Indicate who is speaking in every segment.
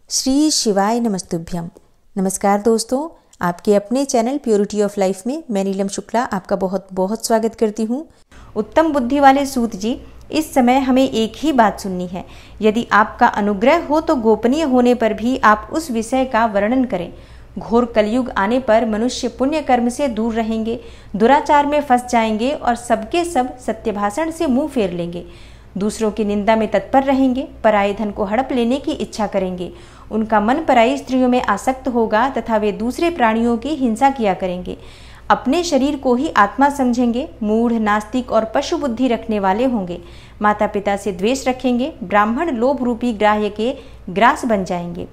Speaker 1: श्री शिवाय नमस्तुभ्यम। नमस्कार दोस्तों, आपके अपने चैनल प्योरिटी ऑफ लाइफ में मैं नीलम शुक्ला आपका बहुत बहुत स्वागत करती हूँ। उत्तम बुद्धि वाले सूत जी, इस समय हमें एक ही बात सुननी है। यदि आपका अनुग्रह हो तो गोपनीय होने पर भी आप उस विषय का वर्णन करें। घोर कलयुग आने पर मनुष्य पुण्य कर्म से दूर रहेंगे, दुराचार में फंस जाएंगे और सबके सब सत्यभाषण से मुंह फेर लेंगे। दूसरों की निंदा में तत्पर रहेंगे, पराये धन को हड़प लेने की इच्छा करेंगे। उनका मन पराई स्त्रियों में आसक्त होगा तथा वे दूसरे प्राणियों की हिंसा किया करेंगे। अपने शरीर को ही आत्मा समझेंगे, मूढ़, नास्तिक और पशु बुद्धि रखने वाले होंगे। माता पिता से द्वेष रखेंगे, ब्राह्मण लोभ रूपी ग्राह्य के ग्रास बन जाएंगे।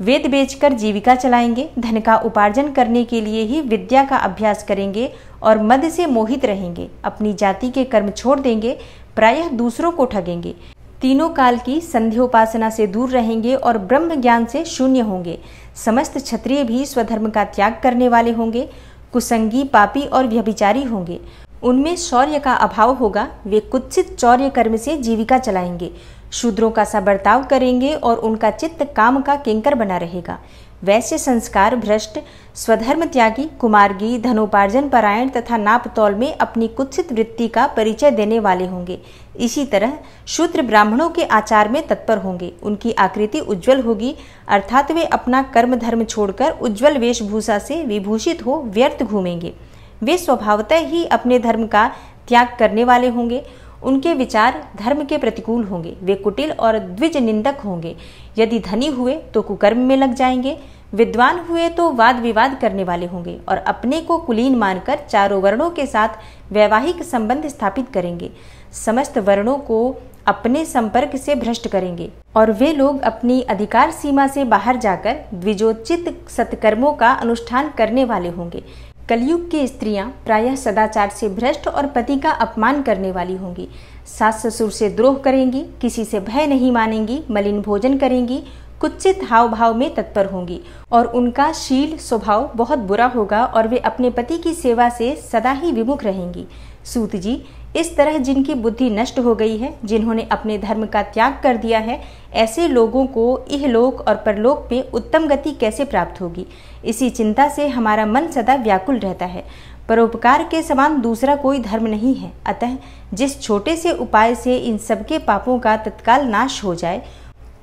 Speaker 1: वेद बेचकर जीविका चलाएंगे, धन का उपार्जन करने के लिए ही विद्या का अभ्यास करेंगे और मद से मोहित रहेंगे। अपनी जाति के कर्म छोड़ देंगे, प्रायः दूसरों को ठगेंगे। तीनों काल की संध्योपासना से दूर रहेंगे और ब्रह्म ज्ञान से शून्य होंगे। समस्त क्षत्रिय भी स्वधर्म का त्याग करने वाले होंगे। कुसंगी, पापी और व्यभिचारी होंगे। उनमें शौर्य का अभाव होगा। वे कुत्सित चौर्य कर्म से जीविका चलाएंगे, शूद्रों का सा बर्ताव करेंगे और उनका चित्त काम का किंकर बना रहेगा। वैश्य संस्कार भ्रष्ट, स्वधर्म त्यागी, कुमार्गी, धनोपार्जन परायण तथा नाप तौल में अपनी कुत्सित वृत्ति का परिचय देने वाले होंगे। इसी तरह शूद्र ब्राह्मणों के आचार में तत्पर होंगे। उनकी आकृति उज्ज्वल होगी, अर्थात वे अपना कर्म धर्म छोड़कर उज्ज्वल वेशभूषा से विभूषित हो व्यर्थ घूमेंगे। वे स्वभावतः ही अपने धर्म का त्याग करने वाले होंगे। उनके विचार धर्म के प्रतिकूल होंगे। वे कुटिल और द्विज निंदक होंगे। यदि धनी हुए तो कुकर्म में लग जाएंगे, विद्वान हुए तो वाद विवाद करने वाले होंगे और अपने को कुलीन मानकर चारों वर्णों के साथ वैवाहिक संबंध स्थापित करेंगे। समस्त वर्णों को अपने संपर्क से भ्रष्ट करेंगे और वे लोग अपनी अधिकार सीमा से बाहर जाकर द्विजोचित सत्कर्मों का अनुष्ठान करने वाले होंगे। कलयुग की स्त्रियां प्रायः सदाचार से भ्रष्ट और पति का अपमान करने वाली होंगी। सास ससुर से द्रोह करेंगी, किसी से भय नहीं मानेंगी, मलिन भोजन करेंगी, कुत्सित हाव भाव में तत्पर होंगी और उनका शील स्वभाव बहुत बुरा होगा और वे अपने पति की सेवा से सदा ही विमुख रहेंगी। सूत जी, इस तरह जिनकी बुद्धि नष्ट हो गई है, जिन्होंने अपने धर्म का त्याग कर दिया है, ऐसे लोगों को इहलोक और परलोक में उत्तम गति कैसे प्राप्त होगी, इसी चिंता से हमारा मन सदा व्याकुल रहता है। परोपकार के समान दूसरा कोई धर्म नहीं है। अतः जिस छोटे से उपाय से इन सबके पापों का तत्काल नाश हो जाए,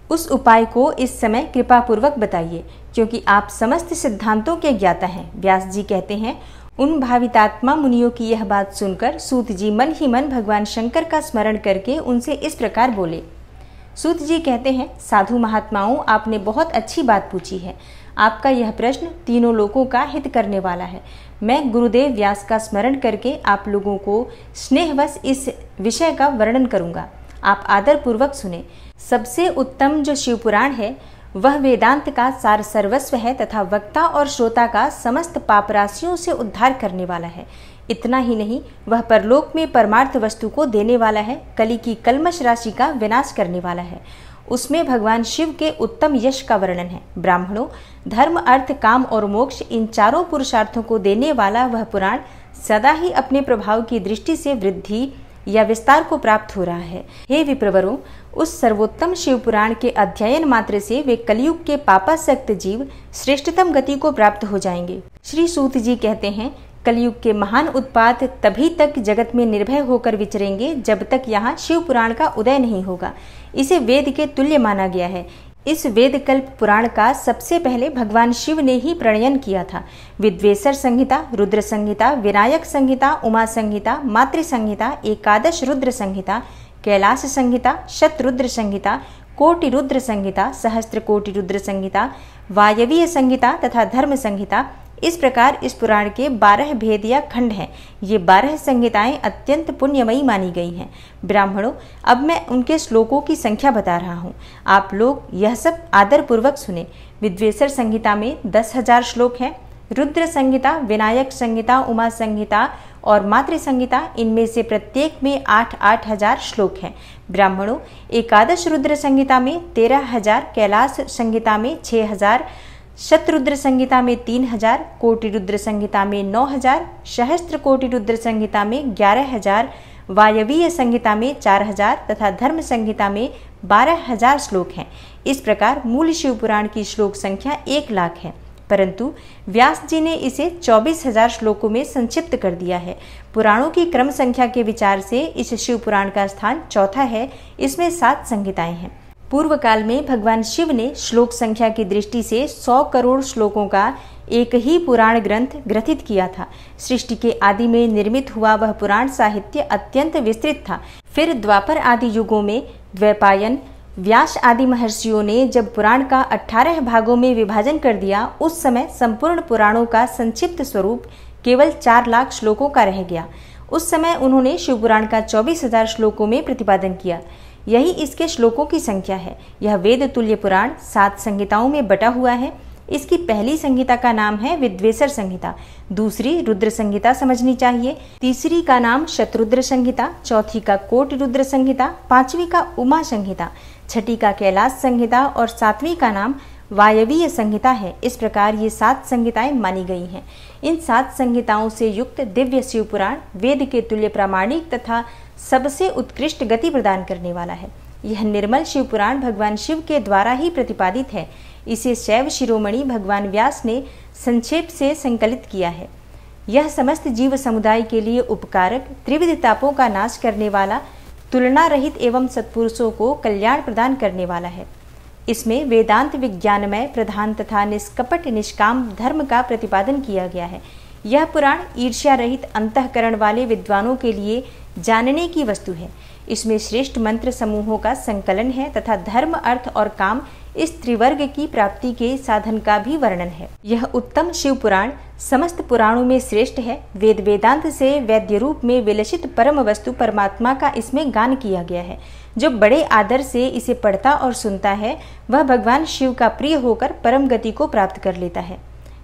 Speaker 1: उस उपाय को इस समय कृपा पूर्वक बताइए, क्योंकि आप समस्त सिद्धांतों के ज्ञाता हैं। व्यास जी कहते हैं, उन भावितात्मा मुनियों की यह बात सुनकर सूत जी मन ही मन भगवान शंकर का स्मरण करके उनसे इस प्रकार बोले। सूत जी कहते हैं, साधु महात्माओं, आपने बहुत अच्छी बात पूछी है। आपका यह प्रश्न तीनों लोगों का हित करने वाला है। मैं गुरुदेव व्यास का स्मरण करके आप लोगों को स्नेहवश इस विषय का वर्णन करूंगा। आप आदर पूर्वक सुने। सबसे उत्तम जो शिवपुराण है वह वेदांत का सार सर्वस्व है तथा वक्ता और श्रोता का समस्त पाप राशियों से उद्धार करने वाला है। इतना ही नहीं, वह परलोक में परमार्थ वस्तु को देने वाला है, कली की कल्मश राशि का विनाश करने वाला है। उसमें भगवान शिव के उत्तम यश का वर्णन है। ब्राह्मणों, धर्म, अर्थ, काम और मोक्ष, इन चारों पुरुषार्थों को देने वाला वह पुराण सदा ही अपने प्रभाव की दृष्टि से वृद्धि या विस्तार को प्राप्त हो रहा है। हे विप्रवरों, उस सर्वोत्तम शिव पुराण के अध्ययन मात्र से वे कलयुग के पापासक्त जीव श्रेष्ठतम गति को प्राप्त हो जाएंगे। श्री सूत जी कहते हैं, कलयुग के महान उत्पात तभी तक जगत में निर्भय होकर विचरेंगे जब तक यहाँ शिव पुराण का उदय नहीं होगा। इसे वेद के तुल्य माना गया है। इस वेदकल्प पुराण का सबसे पहले भगवान शिव ने ही प्रणयन किया था। विद्वेश्वर संहिता, रुद्र संहिता, विनायक संहिता, उमा संहिता, मातृ संहिता, एकादश रुद्र संहिता, कैलाश संहिता, शतरुद्र संहिता, कोटि रुद्र संहिता, सहस्त्र कोटि रुद्र संहिता, वायवीय संहिता तथा धर्म संहिता, इस प्रकार इस पुराण के 12 भेद या खंड हैं। ये 12 संहिताएं अत्यंत पुण्यमयी मानी गई हैं। ब्राह्मणों, अब मैं उनके श्लोकों की संख्या बता रहा हूँ। आप लोग यह सब आदर पूर्वक सुने। विद्वेश्वर संहिता में 10,000 श्लोक हैं। रुद्र संहिता, विनायक संहिता, उमा संहिता और मातृ संहिता, इनमें से प्रत्येक में 8-8 हजार श्लोक हैं। ब्राह्मणों, एकादश रुद्र संहिता में 13,000, कैलाश संहिता में 6,000, शतरुद्र संहिता में 3,000, कोटि रुद्र संहिता में 9,000, सहस्त्र कोटि रुद्र संहिता में 11,000, वायवीय संहिता में 4,000 तथा धर्म संहिता में 12,000 श्लोक हैं। इस प्रकार मूल शिव पुराण की श्लोक संख्या 1,00,000 है, परंतु व्यास जी ने इसे 24,000 श्लोकों में संक्षिप्त कर दिया है। पुराणों की क्रम संख्या के विचार से इस शिव पुराण का स्थान चौथा है। इसमें 7 संहिताएं हैं। पूर्व काल में भगवान शिव ने श्लोक संख्या की दृष्टि से 100 करोड़ श्लोकों का एक ही पुराण ग्रंथ ग्रथित किया था। सृष्टि के आदि में निर्मित हुआ वह पुराण साहित्य अत्यंत विस्तृत था। फिर द्वापर आदि युगों में द्वैपायन, व्यास आदि महर्षियों ने जब पुराण का 18 भागों में विभाजन कर दिया, उस समय संपूर्ण पुराणों का संक्षिप्त स्वरूप केवल 4,00,000 श्लोकों का रह गया। उस समय उन्होंने शिव पुराण का 24,000 श्लोकों में प्रतिपादन किया। यही इसके श्लोकों की संख्या है। यह वेद तुल्य पुराण 7 संहिताओं में बटा हुआ है। इसकी पहली संहिता का नाम है विद्वेषर संहिता, दूसरी रुद्र संहिता समझनी चाहिए, तीसरी का नाम शतरुद्र संहिता, चौथी का कोट रुद्र संहिता, पांचवी का उमा संहिता, छठी का कैलाश संहिता और 7वीं का नाम वायवीय संहिता है। इस प्रकार ये 7 संहिताएं मानी गई हैं। इन 7 संहिताओं से युक्त दिव्य शिव पुराण वेद के तुल्य प्रामाणिक तथा सबसे उत्कृष्ट गति प्रदान करने वाला है। यह निर्मल शिव पुराण भगवान शिव के द्वारा ही प्रतिपादित है। इसे शैव शिरोमणि भगवान व्यास ने संक्षेप से संकलित किया है। यह समस्त जीव समुदाय के लिए उपकारक, त्रिविध तापों का नाश करने वाला, तुलना रहित एवं सत्पुरुषों को कल्याण प्रदान करने वाला है। इसमें वेदांत विज्ञानमय प्रधान तथा निष्कपट निष्काम धर्म का प्रतिपादन किया गया है। यह पुराण ईर्ष्या रहित अंतःकरण वाले विद्वानों के लिए जानने की वस्तु है। इसमें श्रेष्ठ मंत्र समूहों का संकलन है तथा धर्म, अर्थ और काम इस त्रिवर्ग की प्राप्ति के साधन का भी वर्णन है। यह उत्तम शिव पुराण समस्त पुराणों में श्रेष्ठ है। वेद वेदांत से वैद्य रूप में विलसित परम वस्तु परमात्मा का इसमें गान किया गया है। जो बड़े आदर से इसे पढ़ता और सुनता है, वह भगवान शिव का प्रिय होकर परम गति को प्राप्त कर लेता है।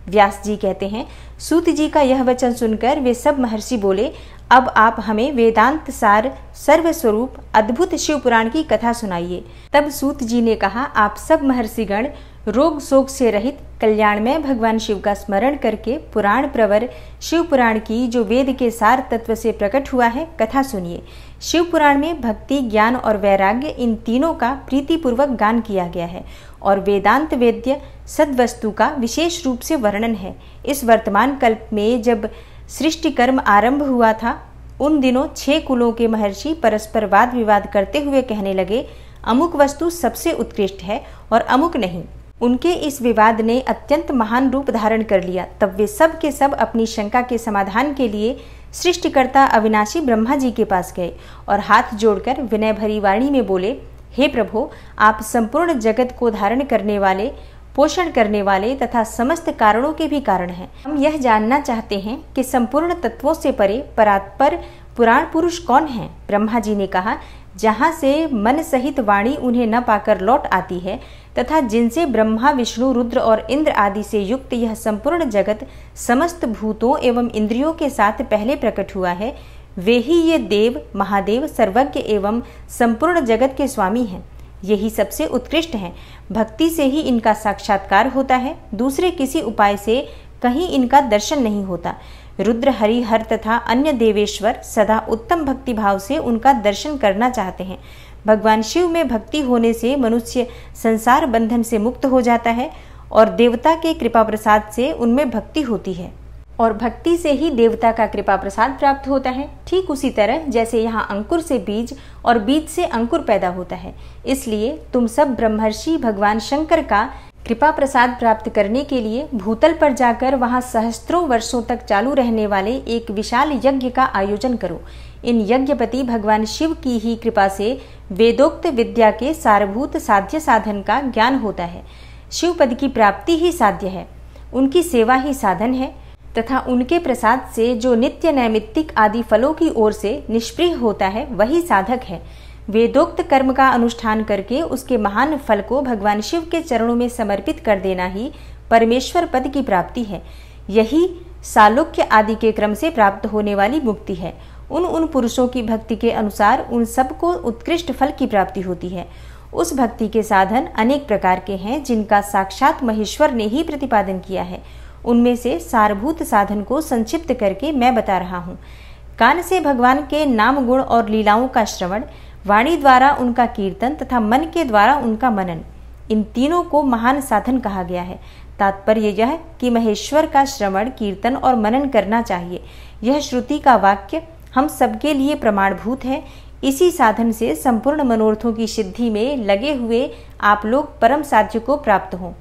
Speaker 1: व्यास जी कहते हैं, सूत जी का यह वचन सुनकर वे सब महर्षि बोले, अब आप हमें वेदांत सार सर्वस्वरूप अद्भुत शिव पुराण की कथा सुनाइए। तब सूत जी ने कहा, आप सब महर्षिगण रोग शोक से रहित कल्याणमय भगवान शिव का स्मरण करके पुराण प्रवर शिव पुराण की, जो वेद के सार तत्व से प्रकट हुआ है, कथा सुनिए। शिव पुराण में भक्ति, ज्ञान और वैराग्य इन तीनों का प्रीतिपूर्वक गान किया गया है और वेदांत वेद्य सद्वस्तु का विशेष रूप से वर्णन है। इस वर्तमान कल्प में जब सृष्टि कर्म आरंभ हुआ था, उन दिनों 6 कुलों के महर्षि परस्पर वाद विवाद करते हुए कहने लगे, अमुक वस्तु सबसे उत्कृष्ट है और अमुक नहीं। उनके इस विवाद ने अत्यंत महान रूप धारण कर लिया। तब वे सब के सब अपनी शंका के समाधान के लिए सृष्टिकर्ता अविनाशी ब्रह्मा जी के पास गए और हाथ जोड़कर विनय भरी वाणी में बोले, हे प्रभु, आप संपूर्ण जगत को धारण करने वाले, पोषण करने वाले तथा समस्त कारणों के भी कारण हैं। हम यह जानना चाहते हैं कि संपूर्ण तत्वों से परे परात्पर पुराण पुरुष कौन है। ब्रह्मा जी ने कहा, जहाँ से मन सहित वाणी उन्हें न पाकर लौट आती है तथा जिनसे ब्रह्मा, विष्णु, रुद्र और इंद्र आदि से युक्त यह संपूर्ण जगत समस्त भूतों एवं इंद्रियों के साथ पहले प्रकट हुआ है, वे ही ये देव, महादेव, सर्वज्ञ एवं संपूर्ण जगत के स्वामी हैं। यही सबसे उत्कृष्ट हैं। भक्ति से ही इनका साक्षात्कार होता है, दूसरे किसी उपाय से कहीं इनका दर्शन नहीं होता। रुद्र, हरि, हर तथा अन्य देवेश्वर सदा उत्तम भक्ति भाव से उनका दर्शन करना चाहते हैं। भगवान शिव में भक्ति होने से मनुष्य संसार बंधन से मुक्त हो जाता है और देवता के कृपा प्रसाद से उनमें भक्ति होती है और भक्ति से ही देवता का कृपा प्रसाद प्राप्त होता है। ठीक उसी तरह जैसे यहाँ अंकुर से बीज और बीज से अंकुर पैदा होता है। इसलिए तुम सब ब्रह्मर्षि भगवान शंकर का कृपा प्रसाद प्राप्त करने के लिए भूतल पर जाकर वहां सहस्त्रों वर्षों तक चालू रहने वाले एक विशाल यज्ञ का आयोजन करो। इन यज्ञपति भगवान शिव की ही कृपा से वेदोक्त विद्या के सारभूत साध्य साधन का ज्ञान होता है। शिव पद की प्राप्ति ही साध्य है, उनकी सेवा ही साधन है तथा उनके प्रसाद से जो नित्य नैमित्तिक आदि फलों की ओर से निष्प्रिय होता है, वही साधक है। वेदोक्त कर्म का अनुष्ठान करके उसके महान फल को भगवान शिव के चरणों में समर्पित कर देना ही परमेश्वर पद की प्राप्ति है। यही सालोक्य आदि के क्रम से प्राप्त होने वाली मुक्ति है। उन पुरुषों की भक्ति के अनुसार उन सबको उत्कृष्ट फल की प्राप्ति होती है। उस भक्ति के साधन अनेक प्रकार के हैं, जिनका साक्षात महेश्वर ने ही प्रतिपादन किया है। उनमें से सारभूत साधन को संक्षिप्त करके मैं बता रहा हूँ। कान से भगवान के नाम, गुण और लीलाओं का श्रवण, वाणी द्वारा उनका कीर्तन तथा मन के द्वारा उनका मनन, इन तीनों को महान साधन कहा गया है। तात्पर्य यह कि महेश्वर का श्रवण, कीर्तन और मनन करना चाहिए। यह श्रुति का वाक्य हम सबके लिए प्रमाणभूत है। इसी साधन से संपूर्ण मनोरथों की सिद्धि में लगे हुए आप लोग परम साध्य को प्राप्त हों।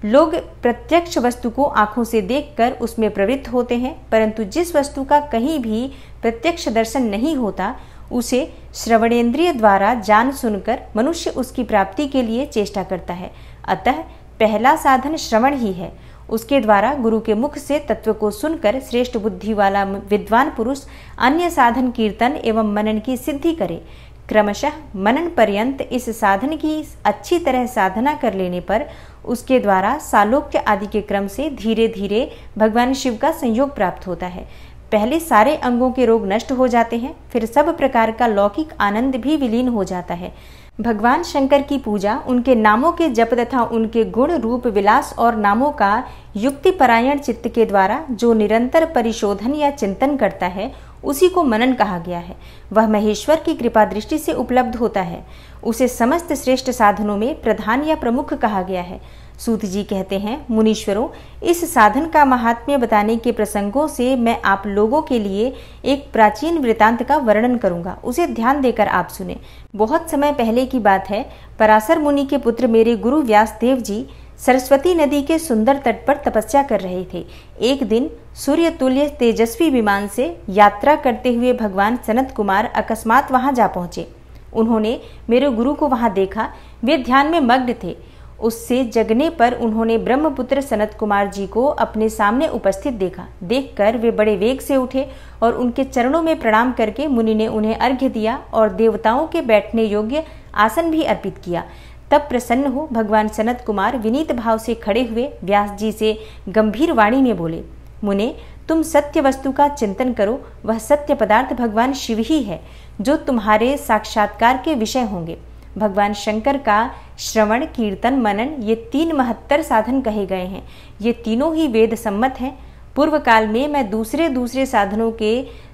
Speaker 1: लोग प्रत्यक्ष वस्तु को आंखों से देखकर उसमें प्रवृत्त होते हैं, परंतु जिस वस्तु का कहीं भी प्रत्यक्ष दर्शन नहीं होता उसे श्रवणेन्द्रिय द्वारा जान सुनकर मनुष्य उसकी प्राप्ति के लिए चेष्टा करता है। अतः पहला साधन श्रवण ही है। उसके द्वारा गुरु के मुख से तत्व को सुनकर श्रेष्ठ बुद्धि वाला विद्वान पुरुष अन्य साधन कीर्तन एवं मनन की सिद्धि करे। क्रमशः मनन पर्यंत इस साधन की अच्छी तरह साधना कर लेने पर उसके द्वारा सालोक्य आदि के क्रम से धीरे धीरे भगवान शिव का संयोग प्राप्त होता है। पहले सारे अंगों के रोग नष्ट हो जाते हैं, फिर सब प्रकार का लौकिक आनंद भी विलीन हो जाता है। भगवान शंकर की पूजा, उनके नामों के जप तथा उनके गुण रूप विलास और नामों का युक्तिपरायण चित्त के द्वारा जो निरंतर परिशोधन या चिंतन करता है उसी को मनन कहा गया है। वह महेश्वर की कृपा दृष्टि से उपलब्ध होता है। उसे समस्त श्रेष्ठ साधनों में प्रधान या प्रमुख कहा गया है। सूत जी कहते हैं, मुनीश्वरों, इस साधन का महात्म्य बताने के प्रसंगों से मैं आप लोगों के लिए एक प्राचीन वृतांत का वर्णन करूंगा। उसे ध्यान देकर आप सुने। बहुत समय पहले की बात है। पराशर मुनि के पुत्र मेरे गुरु व्यासदेव जी सरस्वती नदी के सुंदर तट पर तपस्या कर रहे थे। एक दिन सूर्य तुल्य तेजस्वी विमान से यात्रा करते हुए भगवान सनत कुमार अकस्मात वहां जा पहुंचे। उन्होंने मेरे गुरु को वहां देखा। वे ध्यान में मग्न थे। उससे जगने पर उन्होंने ब्रह्मपुत्र सनत कुमार जी को अपने सामने उपस्थित देखा। देखकर वे बड़े वेग से उठे और उनके चरणों में प्रणाम करके मुनि ने उन्हें अर्घ्य दिया और देवताओं के बैठने योग्य आसन भी अर्पित किया। तब प्रसन्न हो भगवान सनत कुमार विनीत भाव से खड़े हुए व्यास जी से गंभीर वाणी में बोले, मुने, तुम सत्य वस्तु का चिंतन करो। वह सत्य पदार्थ भगवान शिव ही है जो तुम्हारे साक्षात्कार के विषय होंगे। भगवान शंकर का श्रवण, कीर्तन, मनन ये तीन महत्तर साधन कहे गए हैं। ये तीनों ही वेद सम्मत हैं। पूर्व काल में मैं दूसरे साधनों के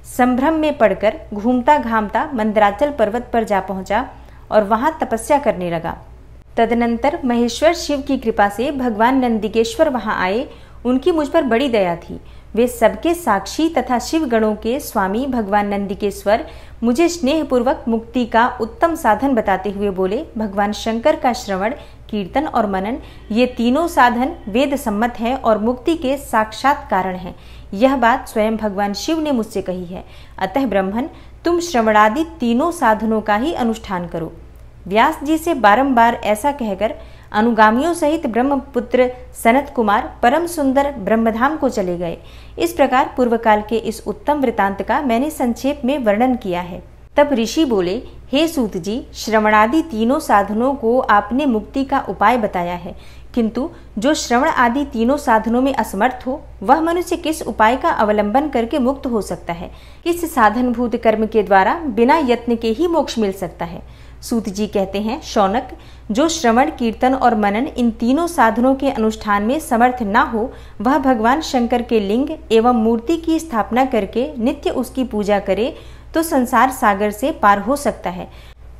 Speaker 1: संभ्रम में पड़कर घूमता घामता मंदराचल पर्वत पर जा पहुंचा और वहां तपस्या करने लगा। तदनंतर महेश्वर शिव की कृपा से भगवान नंदिकेश्वर वहां आए। उनकी मुझ पर बड़ी दया थी। वे सबके साक्षी तथा शिव गणों के स्वामी भगवान नंदिकेश्वर मुझे स्नेहपूर्वक मुक्ति का उत्तम साधन बताते हुए बोले, भगवान शंकर का श्रवण, कीर्तन और मनन ये तीनों साधन वेद सम्मत है और मुक्ति के साक्षात कारण है। यह बात स्वयं भगवान शिव ने मुझसे कही है। अतः ब्रह्मन, तुम श्रवणादि तीनों साधनों का ही अनुष्ठान करो। व्यास जी से बारंबार ऐसा कहकर अनुगामियों सहित ब्रह्मपुत्र सनत कुमार परम सुंदर ब्रह्मधाम को चले गए। इस प्रकार पूर्व काल के इस उत्तम वृतांत का मैंने संक्षेप में वर्णन किया है। तब ऋषि बोले, हे सूत जी, श्रवणादि तीनों साधनों को आपने मुक्ति का उपाय बताया है, किंतु जो श्रवण आदि तीनों साधनों में असमर्थ हो वह मनुष्य किस उपाय का अवलंबन करके मुक्त हो सकता है? किस साधनभूत कर्म के द्वारा बिना यत्न के ही मोक्ष मिल सकता है? सूत जी कहते हैं, शौनक, जो श्रवण, कीर्तन और मनन इन तीनों साधनों के अनुष्ठान में समर्थ न हो वह भगवान शंकर के लिंग एवं मूर्ति की स्थापना करके नित्य उसकी पूजा करे तो संसार सागर से पार हो सकता है।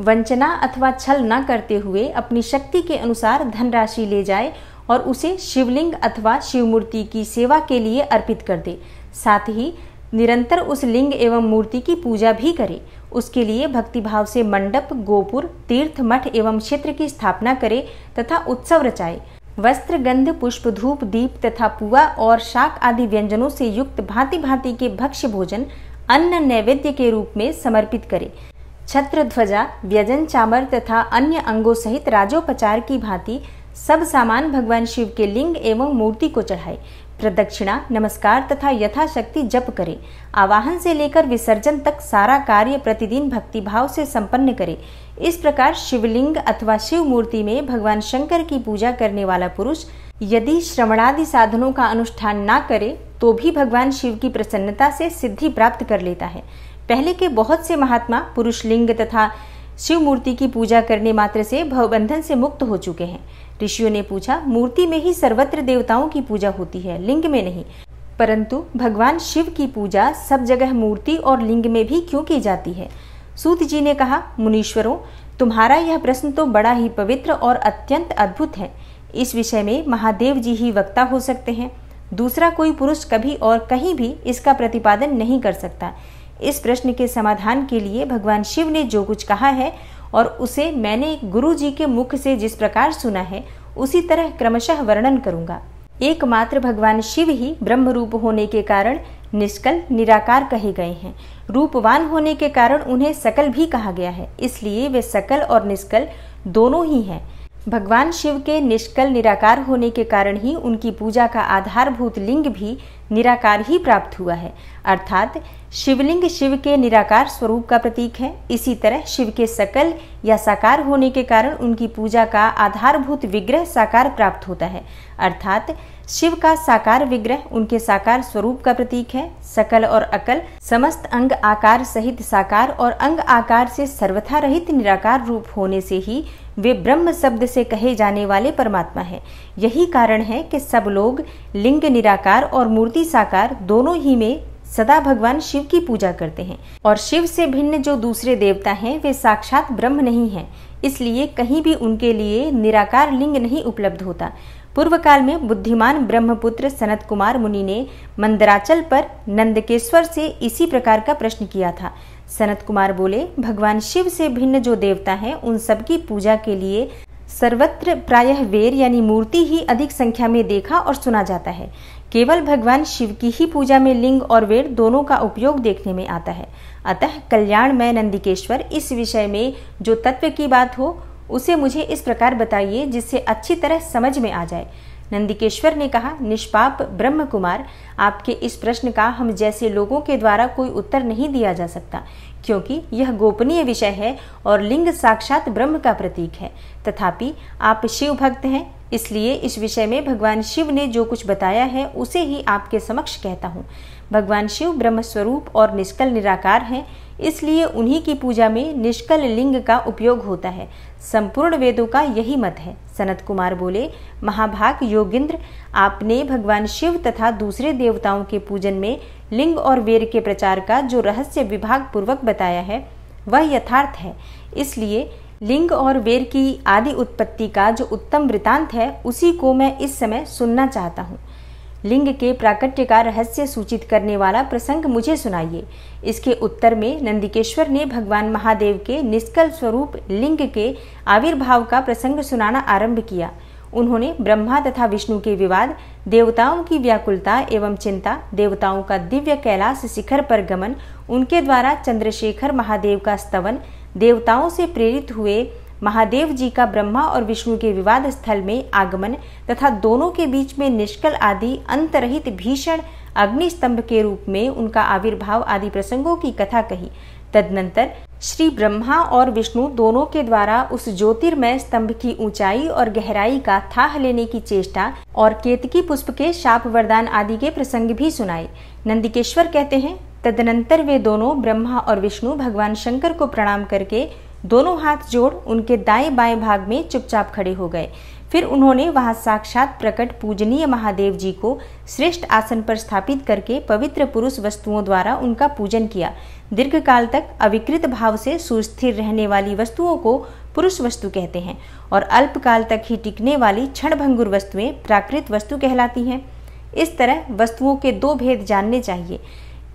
Speaker 1: वंचना अथवा छल न करते हुए अपनी शक्ति के अनुसार धनराशि ले जाए और उसे शिवलिंग अथवा शिव मूर्ति की सेवा के लिए अर्पित कर दे। साथ ही निरंतर उस लिंग एवं मूर्ति की पूजा भी करे। उसके लिए भक्तिभाव से मंडप, गोपुर, तीर्थ, मठ एवं क्षेत्र की स्थापना करे तथा उत्सव रचाए। वस्त्र, गंध, पुष्प, धूप, दीप तथा पुआ और शाक आदि व्यंजनों से युक्त भांति भांति के भक्ष्य भोजन अन्न नैवेद्य के रूप में समर्पित करे। छत्र, ध्वजा, व्यजन, चामर तथा अन्य अंगों सहित राजोपचार की भांति सब सामान भगवान शिव के लिंग एवं मूर्ति को चढ़ाए। प्रदक्षिणा, नमस्कार तथा यथाशक्ति जप करे। आवाहन से लेकर विसर्जन तक सारा कार्य प्रतिदिन भक्तिभाव से संपन्न करे। इस प्रकार शिवलिंग अथवा शिव मूर्ति में भगवान शंकर की पूजा करने वाला पुरुष यदि श्रवणादि साधनों का अनुष्ठान ना करे तो भी भगवान शिव की प्रसन्नता से सिद्धि प्राप्त कर लेता है। पहले के बहुत से महात्मा पुरुष लिंग तथा शिव मूर्ति की पूजा करने मात्र से भवबंधन से मुक्त हो चुके हैं। ऋषियों ने पूछा, मूर्ति में ही सर्वत्र देवताओं की पूजा होती है, लिंग में नहीं, परंतु भगवान शिव की पूजा सब जगह मूर्ति और लिंग में भी क्यों की जाती है? सूत जी ने कहा, मुनीश्वरों, तुम्हारा यह प्रश्न तो बड़ा ही पवित्र और अत्यंत अद्भुत है। इस विषय में महादेव जी ही वक्ता हो सकते हैं। दूसरा कोई पुरुष कभी और कहीं भी इसका प्रतिपादन नहीं कर सकता। इस प्रश्न के समाधान के लिए भगवान शिव ने जो कुछ कहा है और उसे मैंने गुरु जी के मुख से जिस प्रकार सुना है उसी तरह क्रमशः वर्णन करूंगा। एकमात्र भगवान शिव ही ब्रह्म रूप होने के कारण निष्कल निराकार कहे गए हैं। रूपवान होने के कारण उन्हें सकल भी कहा गया है, इसलिए वे सकल और निष्कल दोनों ही हैं। भगवान शिव के निष्कल निराकार होने के कारण ही उनकी पूजा का आधारभूत लिंग भी निराकार ही प्राप्त हुआ है, अर्थात शिवलिंग शिव के निराकार स्वरूप का प्रतीक है। इसी तरह शिव के सकल या साकार होने के कारण उनकी पूजा का आधारभूत विग्रह साकार प्राप्त होता है, अर्थात शिव का साकार विग्रह उनके साकार स्वरूप का प्रतीक है। सकल और अकल समस्त अंग आकार सहित साकार और अंग आकार से सर्वथा रहित निराकार रूप होने से ही वे ब्रह्म शब्द से कहे जाने वाले परमात्मा है। यही कारण है कि सब लोग लिंग निराकार और मूर्ति साकार दोनों ही में सदा भगवान शिव की पूजा करते हैं। और शिव से भिन्न जो दूसरे देवता हैं वे साक्षात ब्रह्म नहीं हैं, इसलिए कहीं भी उनके लिए निराकार लिंग नहीं उपलब्ध होता। पूर्व काल में बुद्धिमान ब्रह्मपुत्र सनत कुमार मुनि ने मंदराचल पर नंदकेश्वर से इसी प्रकार का प्रश्न किया था। सनत कुमार बोले, भगवान शिव से भिन्न जो देवता हैं उन सबकी पूजा के लिए सर्वत्र प्रायः वेर यानी मूर्ति ही अधिक संख्या में देखा और सुना जाता है। केवल भगवान शिव की ही पूजा में लिंग और वेर दोनों का उपयोग देखने में आता है। अतः कल्याणमय नंदिकेश्वर, इस विषय में जो तत्व की बात हो उसे मुझे इस प्रकार बताइए जिससे अच्छी तरह समझ में आ जाए। नंदिकेश्वर ने कहा, निष्पाप ब्रह्म कुमार, आपके इस प्रश्न का हम जैसे लोगों के द्वारा कोई उत्तर नहीं दिया जा सकता, क्योंकि यह गोपनीय विषय है और लिंग साक्षात ब्रह्म का प्रतीक है। तथापि आप शिव भक्त हैं, इसलिए इस विषय में भगवान शिव ने जो कुछ बताया है उसे ही आपके समक्ष कहता हूँ। भगवान शिव ब्रह्म स्वरूप और निष्कल निराकार हैं, इसलिए उन्हीं की पूजा में निष्कल लिंग का उपयोग होता है। संपूर्ण वेदों का यही मत है। सनत कुमार बोले, महाभाग योगिंद्र, आपने भगवान शिव तथा दूसरे देवताओं के पूजन में लिंग और वेर के प्रचार का जो रहस्य विभाग पूर्वक बताया है वह यथार्थ है। इसलिए लिंग और वेर की आदि उत्पत्ति का जो उत्तम वृतांत है उसी को मैं इस समय सुनना चाहता हूँ। लिंग के प्राकट्य का रहस्य सूचित करने वाला प्रसंग मुझे सुनाइए। इसके उत्तर में नंदिकेश्वर ने भगवान महादेव के निष्कल स्वरूप लिंग के आविर्भाव का प्रसंग सुनाना आरंभ किया। उन्होंने ब्रह्मा तथा विष्णु के विवाद, देवताओं की व्याकुलता एवं चिंता, देवताओं का दिव्य कैलाश शिखर पर गमन, उनके द्वारा चंद्रशेखर महादेव का स्तवन, देवताओं से प्रेरित हुए महादेव जी का ब्रह्मा और विष्णु के विवाद स्थल में आगमन तथा दोनों के बीच में निष्कल आदि अंतरहित भीषण अग्निस्तंभ के रूप में उनका आविर्भाव आदि प्रसंगों की कथा कही। तदनंतर श्री ब्रह्मा और विष्णु दोनों के द्वारा उस ज्योतिर्मय स्तंभ की ऊंचाई और गहराई का थाह लेने की चेष्टा और केतकी पुष्प के शाप वरदान आदि के प्रसंग भी सुनाए। नंदिकेश्वर कहते हैं, तदनंतर वे दोनों ब्रह्मा और विष्णु भगवान शंकर को प्रणाम करके दोनों हाथ जोड़ उनके दाएं बाएं भाग में चुपचाप खड़े हो गए। फिर उन्होंने वहां साक्षात प्रकट पूजनीय महादेव जी को श्रेष्ठ आसन पर स्थापित करके पवित्र पुरुष वस्तुओं द्वारा उनका पूजन किया। दीर्घ काल तक अविकृत भाव से सुस्थिर रहने वाली वस्तुओं को पुरुष वस्तु कहते हैं और अल्प काल तक ही टिकने वाली क्षणभंगुर वस्तुएं प्राकृत वस्तु कहलाती हैं। इस तरह वस्तुओं के दो भेद जानने चाहिए।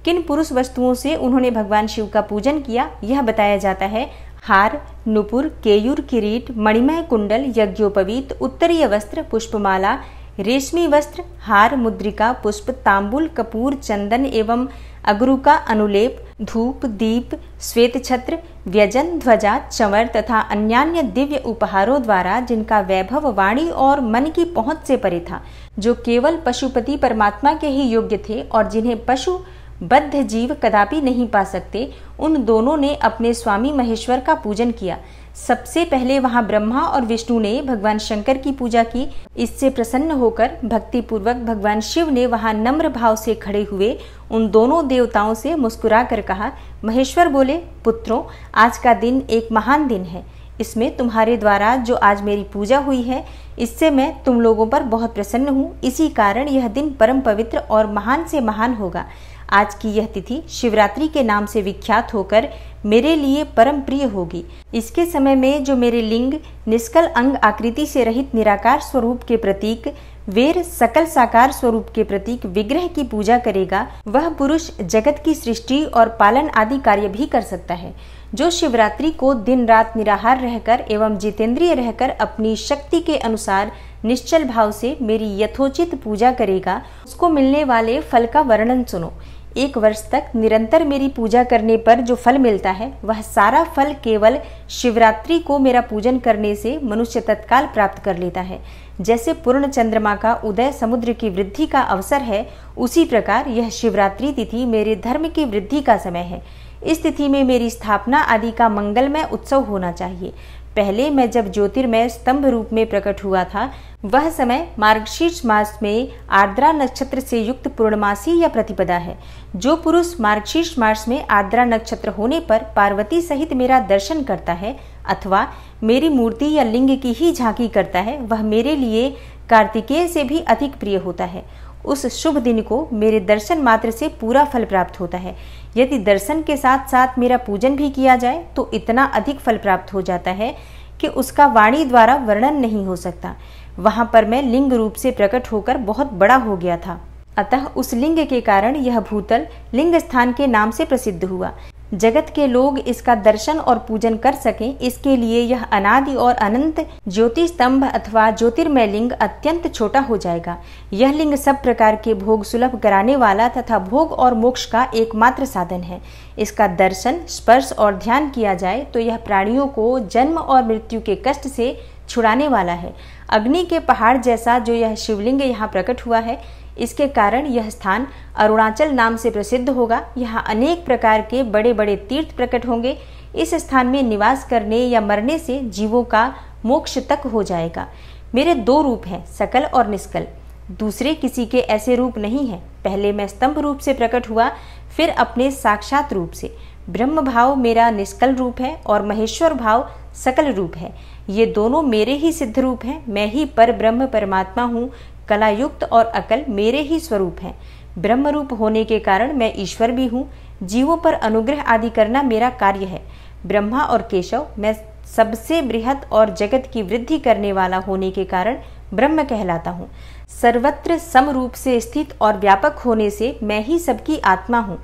Speaker 1: किन पुरुष वस्तुओं से उन्होंने भगवान शिव का पूजन किया यह बताया जाता है। हार, नुपुर, केयूर, किरीट, मणिमय कुंडल, यज्ञोपवीत, उत्तरीय वस्त्र, पुष्पमाला, रेशमी वस्त्र, हार, मुद्रिका, पुष्प, तांबुल, कपूर, चंदन एवं अगरू का अनुलेप, धूप, दीप, श्वेत छत्र, व्यजन, ध्वजा, चंवर तथा अन्यान्य दिव्य उपहारों द्वारा जिनका वैभव वाणी और मन की पहुंच से परे था, जो केवल पशुपति परमात्मा के ही योग्य थे और जिन्हें पशु बद्ध जीव कदापि नहीं पा सकते, उन दोनों ने अपने स्वामी महेश्वर का पूजन किया। सबसे पहले वहां ब्रह्मा और विष्णु ने भगवान शंकर की पूजा की। इससे प्रसन्न होकर भक्ति पूर्वक भगवान शिव ने वहां नम्र भाव से खड़े हुए उन दोनों देवताओं से मुस्कुरा कर कहा। महेश्वर बोले, पुत्रों, आज का दिन एक महान दिन है। इसमें तुम्हारे द्वारा जो आज मेरी पूजा हुई है इससे मैं तुम लोगों पर बहुत प्रसन्न हूँ। इसी कारण यह दिन परम पवित्र और महान से महान होगा। आज की यह तिथि शिवरात्रि के नाम से विख्यात होकर मेरे लिए परम प्रिय होगी। इसके समय में जो मेरे लिंग निष्कल अंग आकृति से रहित निराकार स्वरूप के प्रतीक वेर सकल साकार स्वरूप के प्रतीक विग्रह की पूजा करेगा, वह पुरुष जगत की सृष्टि और पालन आदि कार्य भी कर सकता है। जो शिवरात्रि को दिन रात निराहार रहकर एवं जितेंद्रिय रहकर अपनी शक्ति के अनुसार निश्चल भाव से मेरी यथोचित पूजा करेगा, उसको मिलने वाले फल का वर्णन सुनो। 1 वर्ष तक निरंतर मेरी पूजा करने पर जो फल मिलता है, वह सारा फल केवल शिवरात्रि को मेरा पूजन करने से मनुष्य तत्काल प्राप्त कर लेता है। जैसे पूर्ण चंद्रमा का उदय समुद्र की वृद्धि का अवसर है, उसी प्रकार यह शिवरात्रि तिथि मेरे धर्म की वृद्धि का समय है। इस तिथि में मेरी स्थापना आदि का मंगलमय उत्सव होना चाहिए। पहले मैं जब ज्योतिर्मय स्तंभ रूप में प्रकट हुआ था, वह समय मार्गशीर्ष मास में आर्द्रा नक्षत्र से युक्त पूर्णमासी या प्रतिपदा है। जो पुरुष मार्गशीर्ष मास में आर्द्रा नक्षत्र होने पर पार्वती सहित मेरा दर्शन करता है अथवा मेरी मूर्ति या लिंग की ही झांकी करता है, वह मेरे लिए कार्तिकेय से भी अधिक प्रिय होता है। उस शुभ दिन को मेरे दर्शन मात्र से पूरा फल प्राप्त होता है। यदि दर्शन के साथ साथ मेरा पूजन भी किया जाए तो इतना अधिक फल प्राप्त हो जाता है कि उसका वाणी द्वारा वर्णन नहीं हो सकता। वहां पर मैं लिंग रूप से प्रकट होकर बहुत बड़ा हो गया था, अतः उस लिंग के कारण यह भूतल लिंग स्थान के नाम से प्रसिद्ध हुआ। जगत के लोग इसका दर्शन और पूजन कर सकें, इसके लिए यह अनादि और अनंत ज्योति स्तंभ अथवा ज्योतिर्मय लिंग अत्यंत छोटा हो जाएगा। यह लिंग सब प्रकार के भोग सुलभ कराने वाला तथा भोग और मोक्ष का एकमात्र साधन है। इसका दर्शन, स्पर्श और ध्यान किया जाए तो यह प्राणियों को जन्म और मृत्यु के कष्ट से छुड़ाने वाला है। अग्नि के पहाड़ जैसा जो यह शिवलिंग यहाँ प्रकट हुआ है, इसके कारण यह स्थान अरुणाचल नाम से प्रसिद्ध होगा। यहाँ अनेक प्रकार के बड़े बड़े तीर्थ प्रकट होंगे। इस स्थान में निवास करने या मरने से जीवों का मोक्ष तक हो जाएगा। मेरे 2 रूप हैं, सकल और निष्कल। दूसरे किसी के ऐसे रूप नहीं है। पहले मैं स्तंभ रूप से प्रकट हुआ, फिर अपने साक्षात रूप से। ब्रह्म भाव मेरा निष्कल रूप है और महेश्वर भाव सकल रूप है। ये दोनों मेरे ही सिद्ध रूप हैं। मैं ही पर ब्रह्म परमात्मा हूँ। कला युक्त और अकल मेरे ही स्वरूप हैं। ब्रह्म रूप होने के कारण मैं ईश्वर भी हूँ। जीवों पर अनुग्रह आदि करना मेरा कार्य है। ब्रह्मा और केशव मैं सबसे बृहत और जगत की वृद्धि करने वाला होने के कारण ब्रह्म कहलाता हूँ। सर्वत्र सम रूप से स्थित और व्यापक होने से मैं ही सबकी आत्मा हूँ।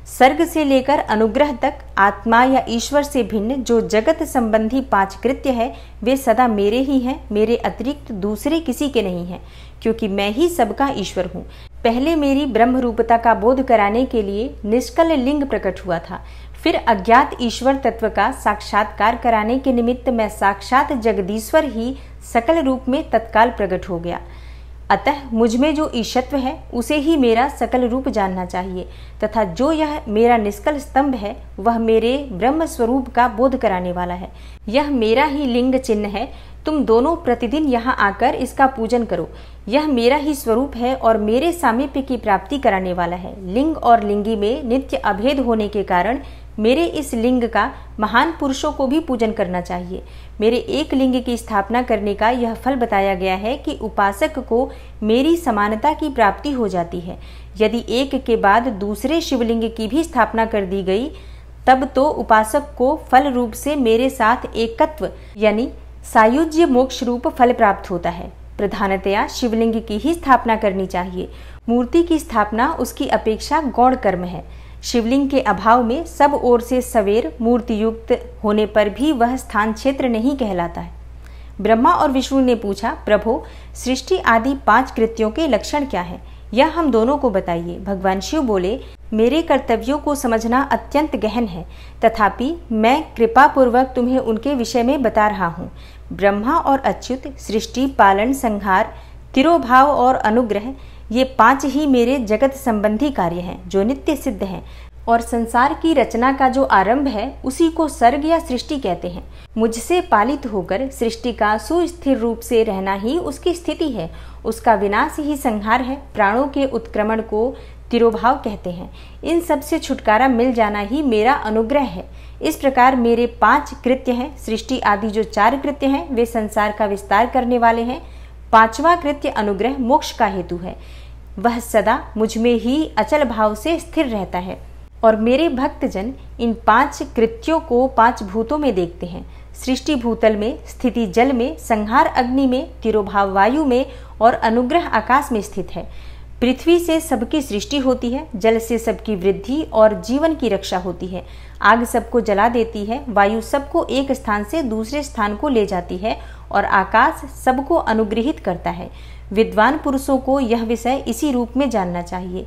Speaker 1: सर्ग से लेकर अनुग्रह तक आत्मा या ईश्वर से भिन्न जो जगत संबंधी 5 कृत्य है, वे सदा मेरे ही हैं। मेरे अतिरिक्त दूसरे किसी के नहीं हैं, क्योंकि मैं ही सबका ईश्वर हूँ। पहले मेरी ब्रह्म रूपता का बोध कराने के लिए निष्कल लिंग प्रकट हुआ था। फिर अज्ञात ईश्वर तत्व का साक्षात्कार कराने के निमित्त मैं साक्षात जगदीश्वर ही सकल रूप में तत्काल प्रकट हो गया। अतः मुझमें जो ईशत्व है उसे ही मेरा सकल रूप जानना चाहिए, तथा जो यह मेरा निष्कल स्तंभ है वह मेरे ब्रह्म स्वरूप का बोध कराने वाला है। यह मेरा ही लिंग चिन्ह है। तुम दोनों प्रतिदिन यहाँ आकर इसका पूजन करो। यह मेरा ही स्वरूप है और मेरे सामीप्य की प्राप्ति कराने वाला है। लिंग और लिंगी में नित्य अभेद होने के कारण मेरे इस लिंग का महान पुरुषों को भी पूजन करना चाहिए। मेरे एक लिंग की स्थापना करने का यह फल बताया गया है कि उपासक को मेरी समानता की प्राप्ति हो जाती है। यदि एक के बाद दूसरे शिवलिंग की भी स्थापना कर दी गई, तब तो उपासक को फल रूप से मेरे साथ एकत्व यानी सायुज्य मोक्ष रूप फल प्राप्त होता है। प्रधानतया शिवलिंग की ही स्थापना करनी चाहिए। मूर्ति की स्थापना उसकी अपेक्षा गौण कर्म है। शिवलिंग के अभाव में सब ओर से सवेर मूर्ति युक्त होने पर भी वह स्थान क्षेत्र नहीं कहलाता है। ब्रह्मा और विष्णु ने पूछा, प्रभो, सृष्टि आदि 5 कृत्यों के लक्षण क्या है? यह हम दोनों को बताइए। भगवान शिव बोले, मेरे कर्तव्यों को समझना अत्यंत गहन है, तथापि मैं कृपा पूर्वक तुम्हें उनके विषय में बता रहा हूँ। ब्रह्मा और अच्युत, सृष्टि, पालन, संहार, तिरोभाव और अनुग्रह, ये 5 ही मेरे जगत संबंधी कार्य हैं जो नित्य सिद्ध हैं, और संसार की रचना का जो आरंभ है उसी को सर्ग या सृष्टि कहते हैं। मुझसे पालित होकर सृष्टि का सुस्थिर रूप से रहना ही उसकी स्थिति है। उसका विनाश ही संहार है। प्राणों के उत्क्रमण को तिरोभाव कहते हैं। इन सब से छुटकारा मिल जाना ही मेरा अनुग्रह है। इस प्रकार मेरे 5 कृत्य हैं। सृष्टि आदि जो 4 कृत्य हैं वे संसार का विस्तार करने वाले हैं। 5वां कृत्य अनुग्रह मोक्ष का हेतु है। वह सदा मुझ में ही अचल भाव से स्थिर रहता है। और मेरे भक्तजन इन 5 कृत्यों को 5 भूतों में देखते हैं। सृष्टि भूतल में, स्थिति जल में, संहार अग्नि में, तिरोभाव वायु में और अनुग्रह आकाश में स्थित है। पृथ्वी से सबकी सृष्टि होती है, जल से सबकी वृद्धि और जीवन की रक्षा होती है, आग सबको जला देती है, वायु सबको एक स्थान से दूसरे स्थान को ले जाती है और आकाश सबको अनुग्रहित करता है। विद्वान पुरुषों को यह विषय इसी रूप में जानना चाहिए।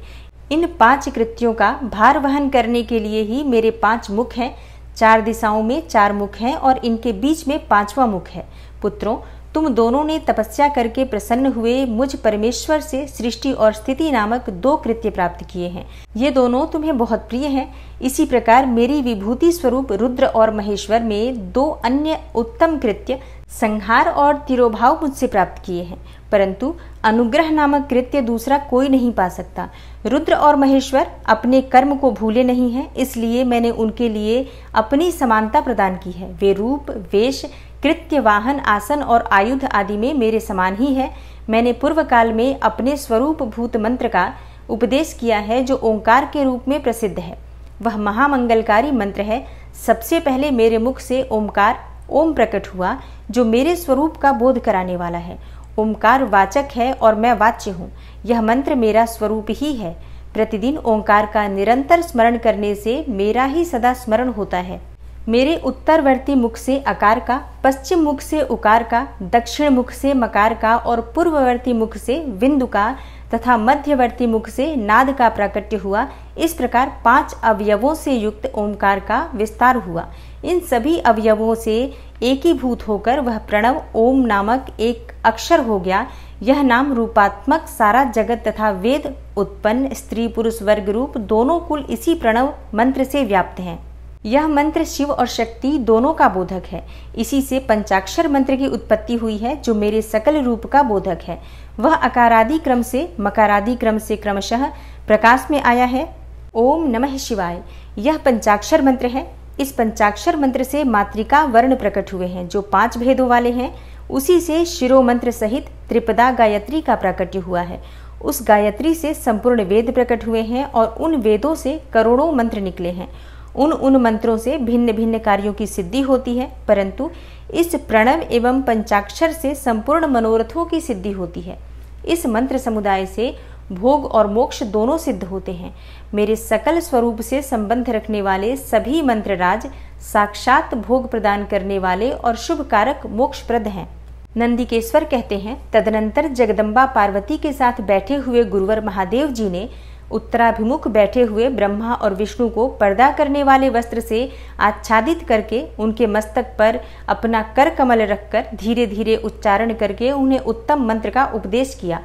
Speaker 1: इन 5 कृत्यों का भार वहन करने के लिए ही मेरे 5 मुख हैं। 4 दिशाओं में 4 मुख हैं और इनके बीच में 5वां मुख है। पुत्रों, तुम दोनों ने तपस्या करके प्रसन्न हुए मुझ परमेश्वर से सृष्टि और स्थिति नामक 2 कृत्य प्राप्त किए हैं। ये दोनों तुम्हें बहुत प्रिय हैं। इसी प्रकार मेरी विभूति स्वरूप रुद्र और महेश्वर में 2 अन्य उत्तम कृत्य संहार और तिरोभाव मुझसे प्राप्त किए हैं, परंतु अनुग्रह नामक कृत्य दूसरा कोई नहीं पा सकता। रुद्र और महेश्वर अपने कर्म को भूले नहीं हैं, इसलिए मैंने उनके लिए अपनी समानता प्रदान की है। वे रूप, वेश, कृत्य, वाहन, आसन और आयुध आदि में मेरे समान ही है। मैंने पूर्व काल में अपने स्वरूप भूत मंत्र का उपदेश किया है, जो ओंकार के रूप में प्रसिद्ध है। वह महामंगलकारी मंत्र है। सबसे पहले मेरे मुख से ओंकार ओम प्रकट हुआ, जो मेरे स्वरूप का बोध कराने वाला है। ओंकार वाचक है और मैं वाच्य हूँ। यह मंत्र मेरा स्वरूप ही है। प्रतिदिन ओंकार का निरंतर स्मरण करने से मेरा ही सदा स्मरण होता है। मेरे उत्तरवर्ती मुख से अकार का, पश्चिम मुख से उकार का, दक्षिण मुख से मकार का और पूर्ववर्ती मुख से बिंदु का तथा मध्यवर्ती मुख से नाद का प्राकट्य हुआ। इस प्रकार 5 अवयवों से युक्त ओंकार का विस्तार हुआ। इन सभी अवयवों से एकीभूत होकर वह प्रणव ओम नामक एक अक्षर हो गया। यह नाम रूपात्मक सारा जगत तथा वेद उत्पन्न स्त्री पुरुष वर्ग रूप दोनों कुल इसी प्रणव मंत्र से व्याप्त हैं। यह मंत्र शिव और शक्ति दोनों का बोधक है। इसी से पंचाक्षर मंत्र की उत्पत्ति हुई है, जो मेरे सकल रूप का बोधक है। वह अकारादि क्रम से मकारादि क्रम से क्रमशः प्रकाश में आया है। ओम नमः शिवाय यह पंचाक्षर मंत्र है। इस पंचाक्षर मंत्र से मातृका वर्ण प्रकट हुए हैं, जो 5 भेदों वाले हैं। उसी से शिरो मंत्र सहित त्रिपदा गायत्री का प्राकट्य हुआ है। उस गायत्री से संपूर्ण वेद प्रकट हुए हैं और उन वेदों से करोड़ों मंत्र निकले हैं। उन मंत्रों से भिन्न भिन्न कार्यों की सिद्धि होती है, परंतु इस प्रणव एवं पंचाक्षर से संपूर्ण मनोरथों की सिद्धि होती है। इस मंत्र समुदाय से भोग और मोक्ष दोनों सिद्ध होते हैं। मेरे सकल स्वरूप से संबंध रखने वाले सभी मंत्रराज साक्षात भोग प्रदान करने वाले और शुभ कारक मोक्षप्रद हैं। नंदिकेश्वर कहते हैं, तदनंतर जगदम्बा पार्वती के साथ बैठे हुए गुरुवर महादेव जी ने उत्तराभिमुख बैठे हुए ब्रह्मा और विष्णु को पर्दा करने वाले वस्त्र से आच्छादित करके उनके मस्तक पर अपना कर कमल रखकर धीरे धीरे उच्चारण करके उन्हें उत्तम मंत्र का उपदेश किया।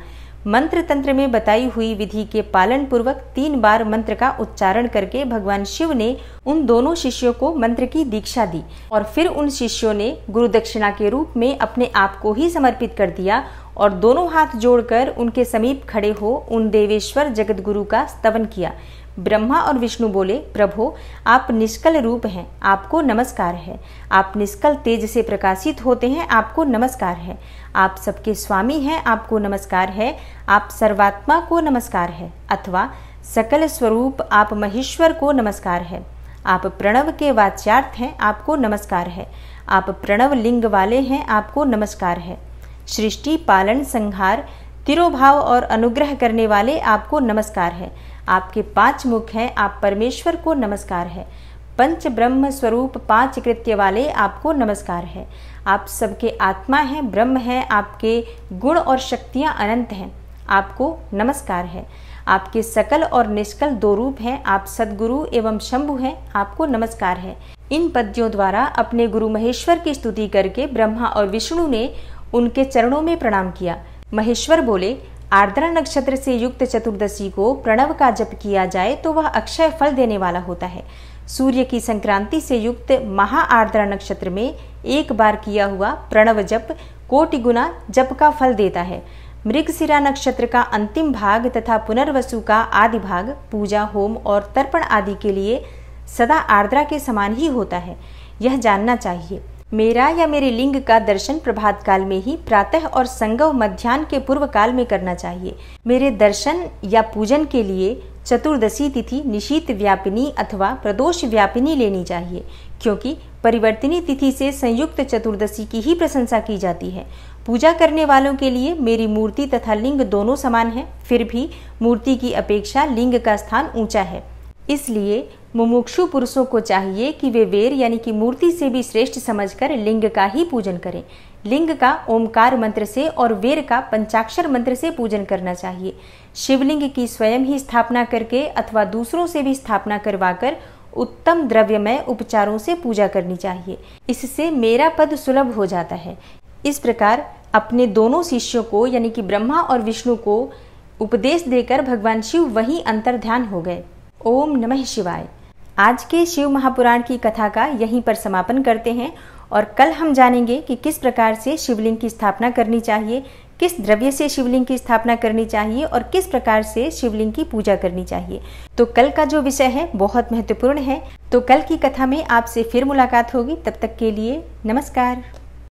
Speaker 1: मंत्र तंत्र में बताई हुई विधि के पालन पूर्वक 3 बार मंत्र का उच्चारण करके भगवान शिव ने उन दोनों शिष्यों को मंत्र की दीक्षा दी और फिर उन शिष्यों ने गुरु दक्षिणा के रूप में अपने आप को ही समर्पित कर दिया और दोनों हाथ जोड़कर उनके समीप खड़े हो उन देवेश्वर जगत गुरु का स्तवन किया। ब्रह्मा और विष्णु बोले, प्रभो आप निष्कल रूप हैं, आपको नमस्कार है। आप निष्कल तेज से प्रकाशित होते हैं, आपको नमस्कार है। आप सबके स्वामी हैं, आपको नमस्कार है। आप सर्वात्मा को नमस्कार है, अथवा सकल स्वरूप आप महेश्वर को नमस्कार है। आप प्रणव के वाच्यार्थ हैं, आपको नमस्कार है। आप प्रणव लिंग वाले हैं, आपको नमस्कार है। सृष्टि पालन संहार तिरोभाव और अनुग्रह करने वाले आपको नमस्कार है। आपके 5 मुख हैं, आप परमेश्वर को नमस्कार है। पंच ब्रह्म स्वरूप 5 कृत्य वाले आपको नमस्कार है। आप सबके आत्मा हैं, ब्रह्म हैं, आपके गुण और शक्तियां अनंत हैं, आपको नमस्कार है। आपके सकल और निष्कल 2 रूप हैं, आप सद्गुरु एवं शंभु हैं, आपको नमस्कार है। इन पद्यों द्वारा अपने गुरु महेश्वर की स्तुति करके ब्रह्मा और विष्णु ने उनके चरणों में प्रणाम किया। महेश्वर बोले, आर्द्रा नक्षत्र से युक्त चतुर्दशी को प्रणव का जप किया जाए तो वह अक्षय फल देने वाला होता है। सूर्य की संक्रांति से युक्त महा आर्द्रा नक्षत्र में एक बार किया हुआ प्रणव जप कोटि गुना जप का फल देता है। मृगशिरा नक्षत्र का अंतिम भाग तथा पुनर्वसु का आदि भाग पूजा होम और तर्पण आदि के लिए सदा आर्द्रा के समान ही होता है, यह जानना चाहिए। मेरा या मेरे लिंग का दर्शन प्रभात काल में ही, प्रातः और संगव मध्याह्न के पूर्व काल में करना चाहिए। मेरे दर्शन या पूजन के लिए चतुर्दशी तिथि निशीत व्यापिनी अथवा प्रदोष व्यापिनी लेनी चाहिए, क्योंकि परिवर्तिनी तिथि से संयुक्त चतुर्दशी की ही प्रशंसा की जाती है। पूजा करने वालों के लिए मेरी मूर्ति तथा लिंग दोनों समान है, फिर भी मूर्ति की अपेक्षा लिंग का स्थान ऊंचा है। इसलिए मुमुक्षु पुरुषों को चाहिए कि वे वेर यानी कि मूर्ति से भी श्रेष्ठ समझकर लिंग का ही पूजन करें। लिंग का ओमकार मंत्र से और वेर का पंचाक्षर मंत्र से पूजन करना चाहिए। शिवलिंग की स्वयं ही स्थापना करके अथवा दूसरों से भी स्थापना करवाकर उत्तम द्रव्यमय उपचारों से पूजा करनी चाहिए। इससे मेरा पद सुलभ हो जाता है। इस प्रकार अपने दोनों शिष्यों को यानी कि ब्रह्मा और विष्णु को उपदेश देकर भगवान शिव वहीं अंतर्ध्यान हो गए। ओम नमः शिवाय। आज के शिव महापुराण की कथा का यहीं पर समापन करते हैं और कल हम जानेंगे कि किस प्रकार से शिवलिंग की स्थापना करनी चाहिए, किस द्रव्य से शिवलिंग की स्थापना करनी चाहिए और किस प्रकार से शिवलिंग की पूजा करनी चाहिए। तो कल का जो विषय है बहुत महत्वपूर्ण है। तो कल की कथा में आपसे फिर मुलाकात होगी। तब तक के लिए नमस्कार।